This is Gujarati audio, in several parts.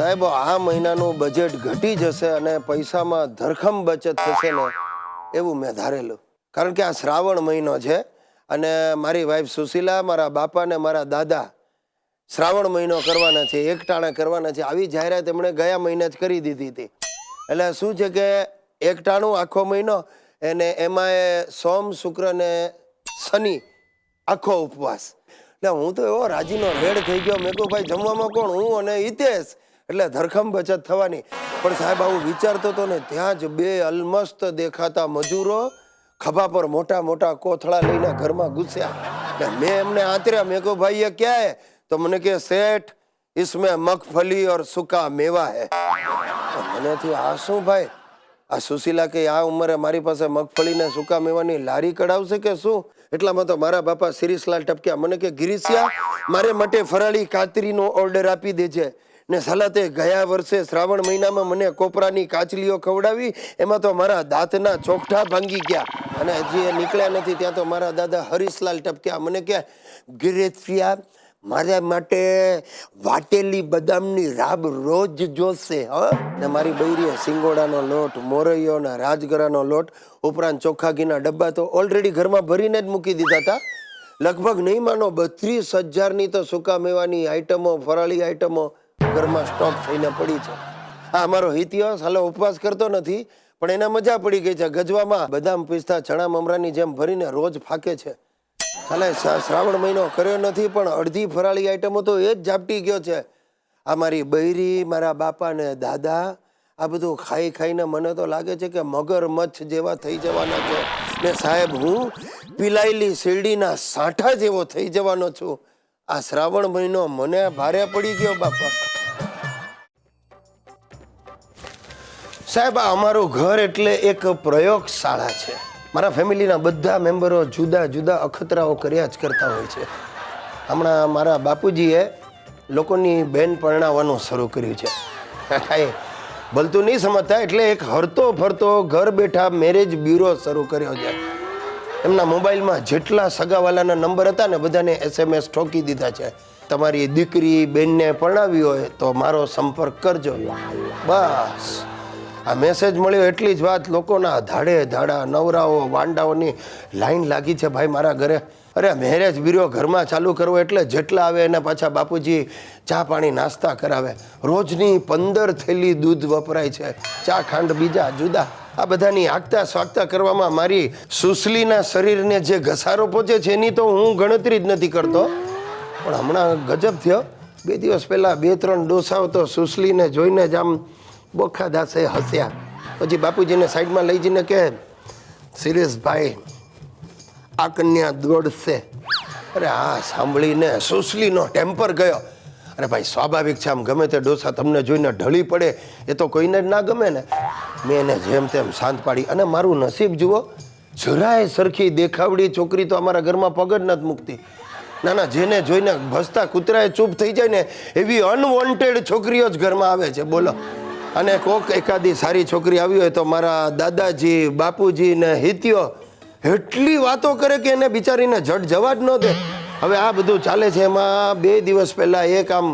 સાહેબ આ મહિનાનું બજેટ ઘટી જશે અને પૈસામાં ધરખમ બચત થશે ને એવું મેં ધારેલું. કારણ કે આ શ્રાવણ મહિનો છે અને મારી વાઈફ સુશીલા, મારા બાપા ને મારા દાદા શ્રાવણ મહિનો કરવાના છે, એકટાણા કરવાના છે. આવી જાહેરાત એમણે ગયા મહિને જ કરી દીધી હતી. એટલે શું છે કે એકટાણું આખો મહિનો અને એમાં સોમ, શુક્ર ને શનિ આખો ઉપવાસ. એટલે હું તો એવો રાજીનો રેડ થઈ ગયો. મેં કહ્યું ભાઈ જમવામાં કોણ? હું અને હિતેશ. એટલે ધરખમ બચત થવાની. પણ સાહેબ આવું વિચારતો હતો ને ત્યાં જ બે અલમસ્ત દેખાતા મજૂરો ખભા પર મોટા મોટા કોથળા લઈને ઘરમાં ઘૂસ્યા. એટલે મેં એમને આતર્યા. મેં કહ્યું ભાઈ એ ક્યાં હે? તો મને કે શેઠ इसमें मगफली और सूखा मेवा है. મને થયું આ શું ભાઈ? આ સુશીલા કે આ ઉંમરે મારી પાસે મગફળી ને સૂકા મેવાની લારી કઢાવશે કે શું? એટલામાં તો મારા બાપા શિરીષલાલ ટપક્યા. મને કે ગિરીશિયા, મારે માટે ફરાળી કાતરીનો ઓર્ડર આપી દેજે ને સાલા તે ગયા વર્ષે શ્રાવણ મહિનામાં મને કોપરાની કાચલીઓ ખવડાવી, એમાં તો મારા દાંતના ચોકઠા ભાંગી ગયા અને હજી એ નીકળ્યા નથી ત્યાં તો મારા દાદા હરીશલાલ ટપક્યા. મને કે ગિરીશિયા, મારા માટે વાટેલી બદામની રાબ રોજ જોશે ને મારી બૈરીએ સિંગોડાનો લોટ, મોરૈયો ને રાજગરાનો લોટ ઉપરાંત ચોખ્ખા ઘીના ડબ્બા તો ઓલરેડી ઘરમાં ભરીને જ મૂકી દીધા હતા. લગભગ નહીં માનો 32,000ની તો સૂકા મેવાની આઈટમો, ફરાળી આઈટમો ઘરમાં સ્ટોક થઈને પડી છે. આ અમારો હિતિયો સાલો ઉપવાસ કરતો નથી પણ એને મજા પડી ગઈ છે. ગજવામાં બદામ, પિસ્તા, ચણા મમરાની જેમ ભરીને રોજ ફાકે છે. ચાલે શ્રાવણ મહિનો કર્યો નથી પણ અડધી ફરાળી આઈટમો તો એ જ ઝાપટી ગયો છે. આ મારી બૈરી, મારા બાપા ને દાદા આ બધું ખાઈ ખાઈને મને તો લાગે છે કે મગરમચ્છ જેવા થઈ જવાના છે ને સાહેબ હું પીલાયેલી શેરડીના સાંઠા જેવો થઈ જવાનો છું. આ શ્રાવણ મહિનો મને ભારે પડી ગયો બાપા. સાહેબ અમારું ઘર એટલે એક પ્રયોગશાળા છે. મારા ફેમિલીના બધા મેમ્બરો જુદા જુદા અખતરાઓ કર્યા જ કરતા હોય છે. હમણાં મારા બાપુજીએ લોકોની બેન પરણાવવાનું શરૂ કર્યું છે. કાંઈ ભલતું નહીં સમજતા એટલે એક હરતો ફરતો ઘર બેઠા મેરેજ બ્યુરો શરૂ કર્યો છે. એમના મોબાઈલમાં જેટલા સગાવાલાના નંબર હતા ને બધાને SMS ઠોકી દીધા છે. તમારી દીકરી બેનને પરણાવી હોય તો મારો સંપર્ક કરજો. બસ આ મેસેજ મળ્યો એટલી જ વાત લોકોના ધાડે ધાડા નવરાઓ વાંડાઓની લાઈન લાગી છે ભાઈ મારા ઘરે. અરે મેરેજ બ્યુરો ઘરમાં ચાલુ કરવો એટલે જેટલા આવે એને પાછા બાપુજી ચા પાણી નાસ્તા કરાવે. રોજની 15 થેલી દૂધ વપરાય છે. ચા ખાંડ બીજા જુદા. આ બધાની આગતા સ્વાગતા કરવામાં મારી સુશલીના શરીરને જે ઘસારો પહોંચે છે એની તો હું ગણતરી જ નથી કરતો. પણ હમણાં ગજબ થયો. 2 દિવસ પહેલાં 2-3 ડોસાઓ તો સુશલીને જોઈને જ આમ બોખા દાસે હસ્યા. પછી બાપુજીને સાઈડમાં લઈ જઈને કે શિરીષભાઈ આ કન્યા દોડશે. અરે આ સાંભળીને સુશલીનો ટેમ્પર ગયો. અરે ભાઈ સ્વાભાવિક છે આમ ગમે તે ડોસા તમને જોઈને ઢળી પડે એ તો કોઈને જ ના ગમે ને. મેં એને જેમ તેમ શાંત પાડી અને મારું નસીબ જુઓ જરાય સરખી દેખાવડી છોકરી તો અમારા ઘરમાં પગ જ નથી મૂકતી. ના ના જેને જોઈને ભસતા કૂતરાએ ચૂપ થઈ જાય ને એવી અનવોન્ટેડ છોકરીઓ જ ઘરમાં આવે છે બોલો. અને કોક એકાદી સારી છોકરી આવી હોય તો મારા દાદાજી, બાપુજી ને હિતિયો એટલી વાતો કરે કે એને બિચારીને જટ જવા જ ન દે. હવે આ બધું ચાલે છે એમાં 2 દિવસ પહેલાં એક આમ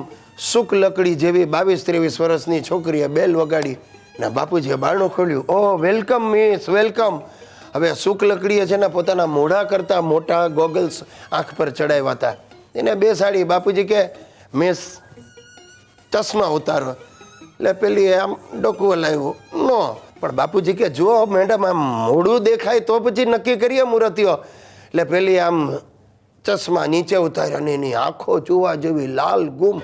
સુક લકડી જેવી 22-23 વર્ષની છોકરીએ બેલ વગાડી ને બાપુજીએ બારણું ખોલ્યું. ઓ વેલકમ મિસ, વેલકમ. હવે સુક લકડીએ છે ને પોતાના મોઢા કરતાં મોટા ગોગલ્સ આંખ પર ચડાવ્યા હતા. એને બેસાડી. બાપુજી કે મિસ ચશ્મા ઉતારો. એટલે પેલી આમ ડોકું હલાવ્યું. નો પણ બાપુજી કે જો મેડમ આમ મોઢું દેખાય તો પછી નક્કી કરીએ મૂર્તિઓ. એટલે પેલી આમ ચશ્મા નીચે ઉતાર્યા અને એની આંખો ચૂવા જેવી લાલ ગુમ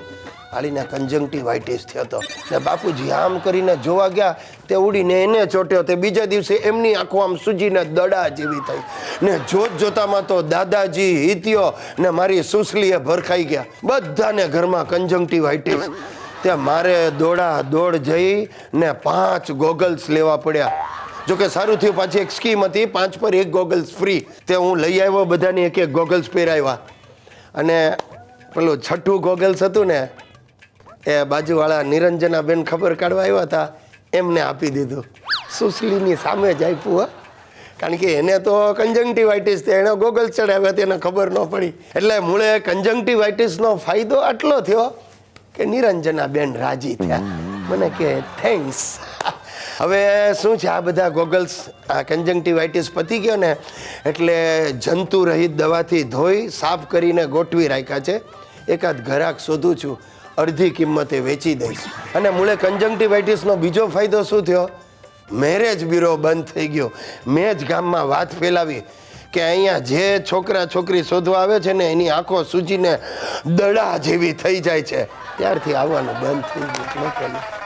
હાલીને કન્જંક્ટિવાઇટિસ થયો હતો. ને બાપુજી આમ કરીને જોવા ગયા તે ઉડીને એને ચોટ્યો. તે બીજા દિવસે એમની આંખો આમ સૂજીને દડા જેવી થઈ ને જોત જોતામાં તો દાદાજી, હિતિયો ને મારી સુશલીએ ભરખાઈ ગયા. બધાને ઘરમાં કન્જંક્ટિવાઇટિસ. ત્યાં મારે દોડા દોડ જઈ ને 5 ગોગલ્સ લેવા પડ્યા. જોકે સારું થયું પાછી એક સ્કીમ હતી 5 પર 1 ગોગલ્સ ફ્રી. તે હું લઈ આવ્યો, બધાની 1-1 ગોગલ્સ પહેરાવ્યા. અને પેલું 6થું ગોગલ્સ હતું ને એ બાજુવાળા નિરંજનાબેન ખબર કાઢવા આવ્યા હતા એમને આપી દીધું. સુશલીની સામે જ આપ્યું. કારણ કે એને તો કન્જંક્ટિવાઇટિસ તે એને ગોગલ્સ ચડાવ્યા તેને ખબર ન પડી. એટલે મૂળે કન્જંક્ટિવાઇટિસનો ફાયદો આટલો થયો કે નિરંજનાબેન રાજી થયા. મને કે થેન્ક્સ. હવે શું છે, આ બધા ગોગલ્સ, આ કન્જંક્ટિવાઇટિસ પતી ગયો ને એટલે જંતુ રહિત દવાથી ધોઈ સાફ કરીને ગોઠવી રાખ્યા છે. એકાદ ઘરાક શોધું છું, અડધી કિંમતે વેચી દઈશ. અને મૂળે કન્જંક્ટિવાઇટિસનો બીજો ફાયદો શું થયો? મેરેજ બ્યુરો બંધ થઈ ગયો. મેં જ ગામમાં વાત ફેલાવી કે અહીંયા જે છોકરા છોકરી શોધવા આવે છે ને એની આંખો સૂજીને દડા જેવી થઈ જાય છે. ત્યારથી આવવાનું બંધ થઈ ગયું.